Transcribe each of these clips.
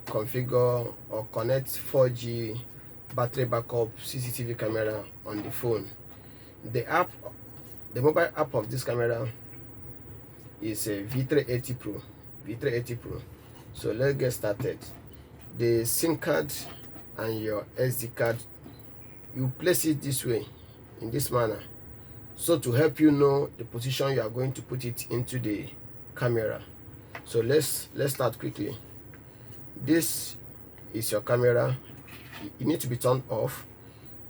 configure or connect 4G battery backup CCTV camera on the phone. The mobile app of this camera is a V380 Pro. V380 Pro. So let's get started. The SIM card and your SD card, you place it this way, in this manner, so to help you know the position you are going to put it into the camera. So let's start quickly. This is your camera. You need to be turned off.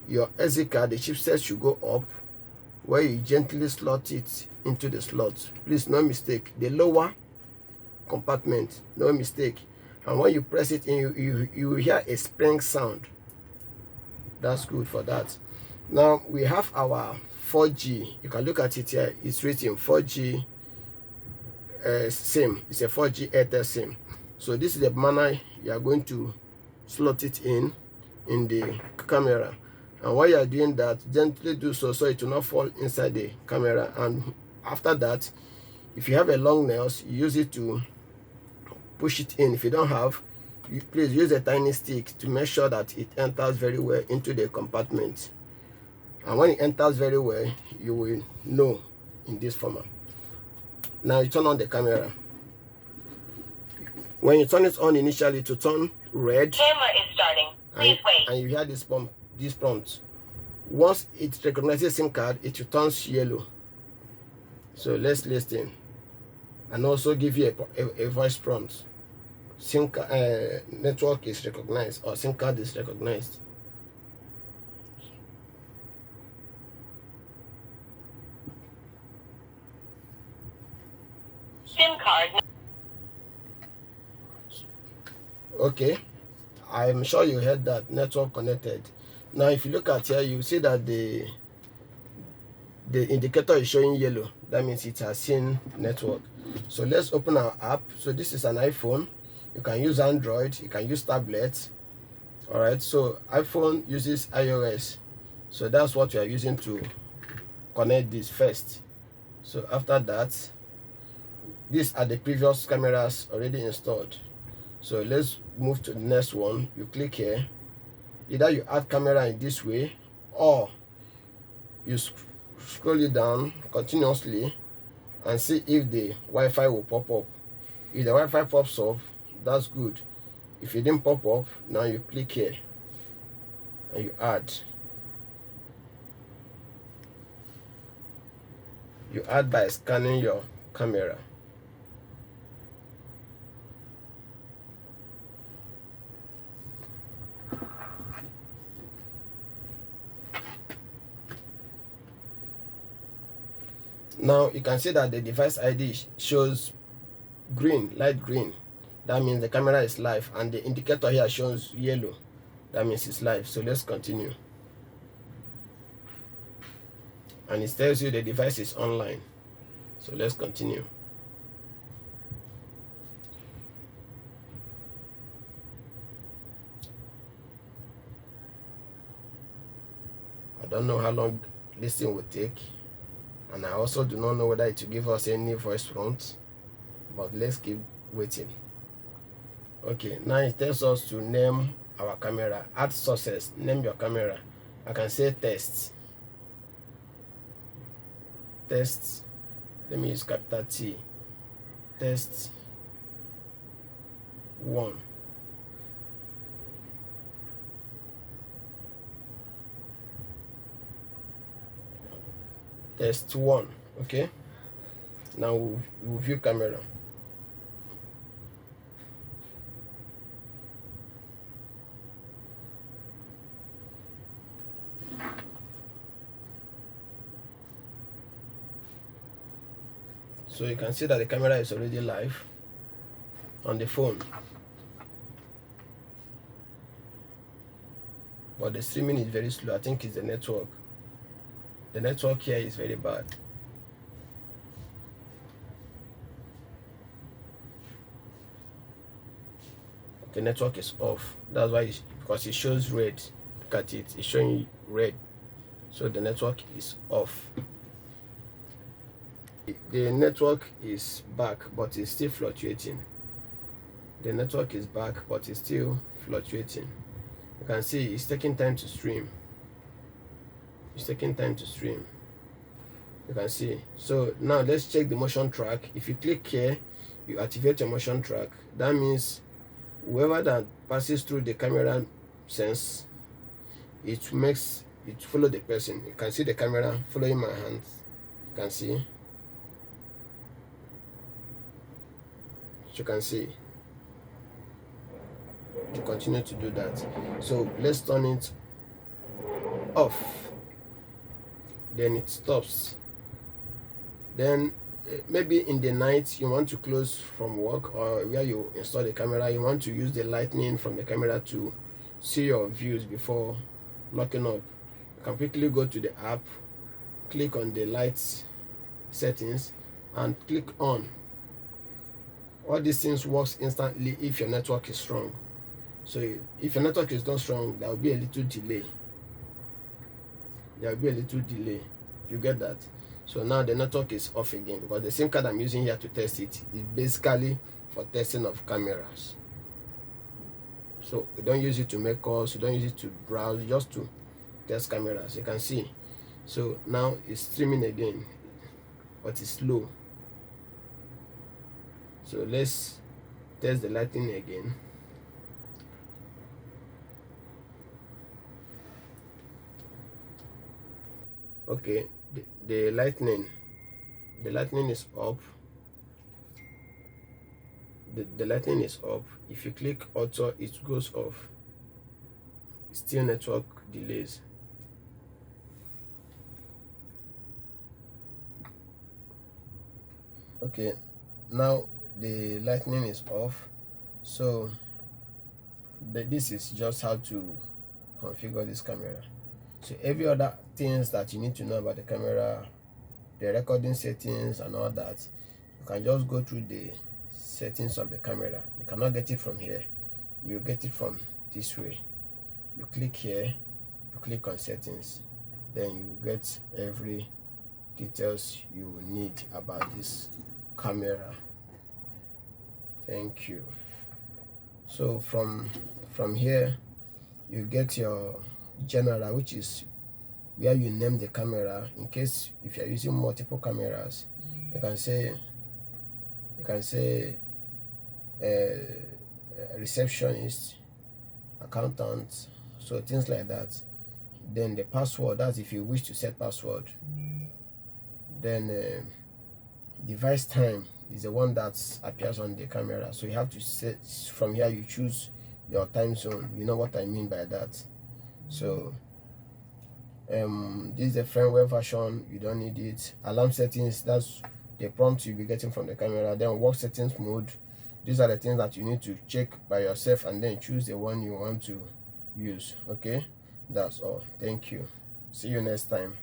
Your SD card, the chipset should go up, where you gently slot it into the slot. Please, no mistake, the lower compartment, no mistake. And when you press it in, you will hear a spring sound. That's good for that. Now we have our 4G. You can look at it here. It's written 4G SIM. It's a 4G Airtel SIM. So this is the manner you are going to slot it in the camera. And while you are doing that, gently do so it will not fall inside the camera. And after that, if you have a long nails, you use it to push it in. If you don't have, please use a tiny stick to make sure that it enters very well into the compartment. And when it enters very well, you will know in this format. Now you turn on the camera. When you turn it on initially, to turn red. Camera is starting. Please wait. And you hear this prompt. Once it recognizes SIM card, it will turn yellow. So let's listen, and also give you a voice prompt. SIM card network is recognized, or SIM card is recognized. SIM card. Okay, I'm sure you heard that. Network connected. Now if you look at here, you see that the indicator is showing yellow. That means it has seen network. So let's open our app. So this is an iPhone. You can use Android, you can use tablet. All right, so iPhone uses iOS. So that's what we are using to connect this first. So after that, these are the previous cameras already installed. So let's move to the next one. You click here. Either you add camera in this way, or you scroll it down continuously and see if the Wi-Fi will pop up. If the Wi-Fi pops up, that's good. If it didn't pop up, now you click here and you add. You add by scanning your camera. Now you can see that the device ID shows green, light green. That means the camera is live, and the indicator here shows yellow. That means it's live. So let's continue. And it tells you the device is online. So let's continue. I don't know how long this thing will take, and I also do not know whether it will give us any voice prompt, but let's keep waiting. Okay, now it tells us to name our camera. Add sources. Name your camera. I can say test. Test. Let me use capital T. Test 1. Test 1. Okay. Now we'll view camera. So you can see that the camera is already live on the phone, but the streaming is very slow. I think it's the network. The network here is very bad. The network is off. That's why because it shows red. Look at it. It's showing red. So the network is off. The network is back, but it's still fluctuating. The network is back, but it's still fluctuating. You can see it's taking time to stream. It's taking time to stream. You can see. So now let's check the motion track. If you click here, you activate your motion track. That means whoever that passes through the camera sense, it makes it follow the person. You can see the camera following my hands. You can see. You can see. To continue to do that. So let's turn it off. Then it stops. Then maybe in the night you want to close from work, or where you install the camera, you want to use the lightning from the camera to see your views before locking up. You can quickly go to the app, click on the lights settings and click on. All these things works instantly if your network is strong. So if your network is not strong, there will be a little delay. You get that? So now the network is off again, because the SIM card I'm using here to test it is basically for testing of cameras. So we don't use it to make calls, we don't use it to browse, just to test cameras. You can see. So now it's streaming again, but it's slow. So let's test the lighting again. Okay, the lightning is up. The lightning is up. If you click auto, it goes off. Still network delays. Okay, now the lightning is off. So this is just how to configure this camera. So every other things that you need to know about the camera, the recording settings and all that, you can just go through the settings of the camera. You cannot get it from here, you get it from this way. You click here, you click on settings, then you get every details you need about this camera. Thank you. So from here you get your general, which is where you name the camera. In case if you're using multiple cameras, you can say receptionist, accountant, so things like that. Then the password, that's if you wish to set password. Then device time is the one that appears on the camera, so you have to set from here. You choose your time zone. You know what I mean by that. So this is the firmware version, you don't need it. Alarm settings, that's the prompt you'll be getting from the camera. Then work settings mode, these are the things that you need to check by yourself and then choose the one you want to use. Okay, that's all. Thank you. See you next time.